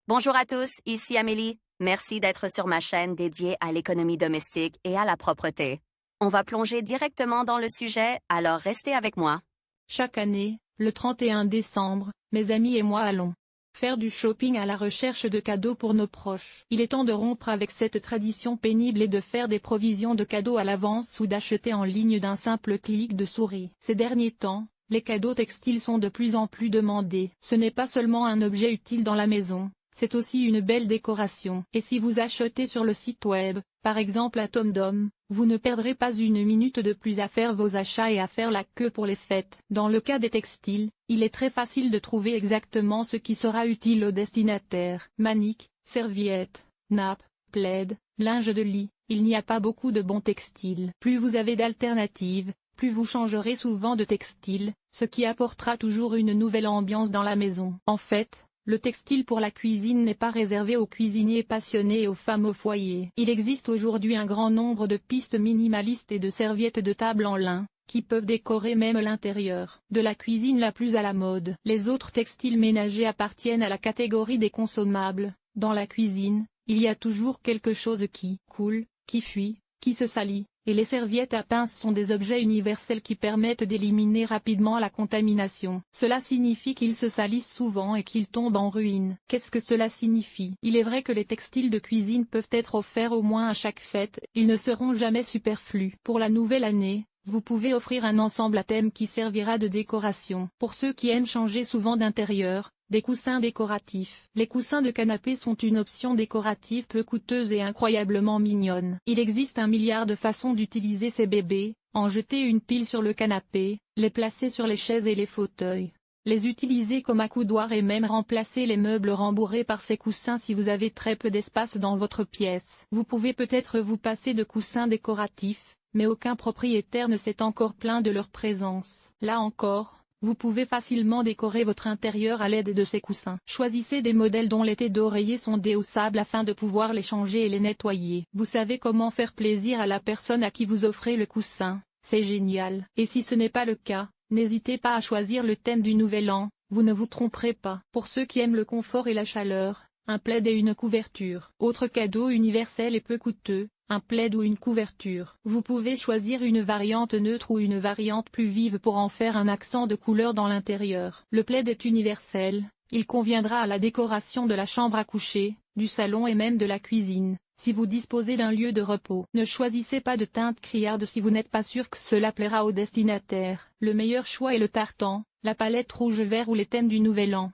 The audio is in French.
Bonjour à tous, ici Amélie. Merci d'être sur ma chaîne dédiée à l'économie domestique et à la propreté. On va plonger directement dans le sujet, alors restez avec moi. Chaque année, le 31 décembre, mes amis et moi allons faire du shopping à la recherche de cadeaux pour nos proches. Il est temps de rompre avec cette tradition pénible et de faire des provisions de cadeaux à l'avance ou d'acheter en ligne d'un simple clic de souris. Ces derniers temps, les cadeaux textiles sont de plus en plus demandés. Ce n'est pas seulement un objet utile dans la maison, c'est aussi une belle décoration. Et si vous achetez sur le site web, par exemple à Tomdom, vous ne perdrez pas une minute de plus à faire vos achats et à faire la queue pour les fêtes. Dans le cas des textiles, il est très facile de trouver exactement ce qui sera utile au destinataire. Maniques, serviettes, nappes, plaids, linge de lit, il n'y a pas beaucoup de bons textiles. Plus vous avez d'alternatives, plus vous changerez souvent de textile, ce qui apportera toujours une nouvelle ambiance dans la maison. En fait, le textile pour la cuisine n'est pas réservé aux cuisiniers passionnés et aux femmes au foyer. Il existe aujourd'hui un grand nombre de pistes minimalistes et de serviettes de table en lin, qui peuvent décorer même l'intérieur. De la cuisine la plus à la mode. Les autres textiles ménagers appartiennent à la catégorie des consommables. Dans la cuisine, il y a toujours quelque chose qui coule, qui fuit, qui se salit. Et les serviettes à pince sont des objets universels qui permettent d'éliminer rapidement la contamination. Cela signifie qu'ils se salissent souvent et qu'ils tombent en ruine. Qu'est-ce que cela signifie? Il est vrai que les textiles de cuisine peuvent être offerts au moins à chaque fête, ils ne seront jamais superflus. Pour la nouvelle année, vous pouvez offrir un ensemble à thème qui servira de décoration. Pour ceux qui aiment changer souvent d'intérieur, des coussins décoratifs. Les coussins de canapé sont une option décorative peu coûteuse et incroyablement mignonne. Il existe un milliard de façons d'utiliser ces bébés: en jeter une pile sur le canapé, les placer sur les chaises et les fauteuils, les utiliser comme accoudoir et même remplacer les meubles rembourrés par ces coussins si vous avez très peu d'espace dans votre pièce. Vous pouvez peut-être vous passer de coussins décoratifs, mais aucun propriétaire ne s'est encore plaint de leur présence. Là encore, vous pouvez facilement décorer votre intérieur à l'aide de ces coussins. Choisissez des modèles dont les têtes d'oreiller sont déhaussables afin de pouvoir les changer et les nettoyer. Vous savez comment faire plaisir à la personne à qui vous offrez le coussin, c'est génial. Et si ce n'est pas le cas, n'hésitez pas à choisir le thème du Nouvel An, vous ne vous tromperez pas. Pour ceux qui aiment le confort et la chaleur, un plaid et une couverture. Autre cadeau universel et peu coûteux, un plaid ou une couverture. Vous pouvez choisir une variante neutre ou une variante plus vive pour en faire un accent de couleur dans l'intérieur. Le plaid est universel, il conviendra à la décoration de la chambre à coucher, du salon et même de la cuisine, si vous disposez d'un lieu de repos. Ne choisissez pas de teinte criarde si vous n'êtes pas sûr que cela plaira au destinataire. Le meilleur choix est le tartan, la palette rouge-vert ou les thèmes du Nouvel An.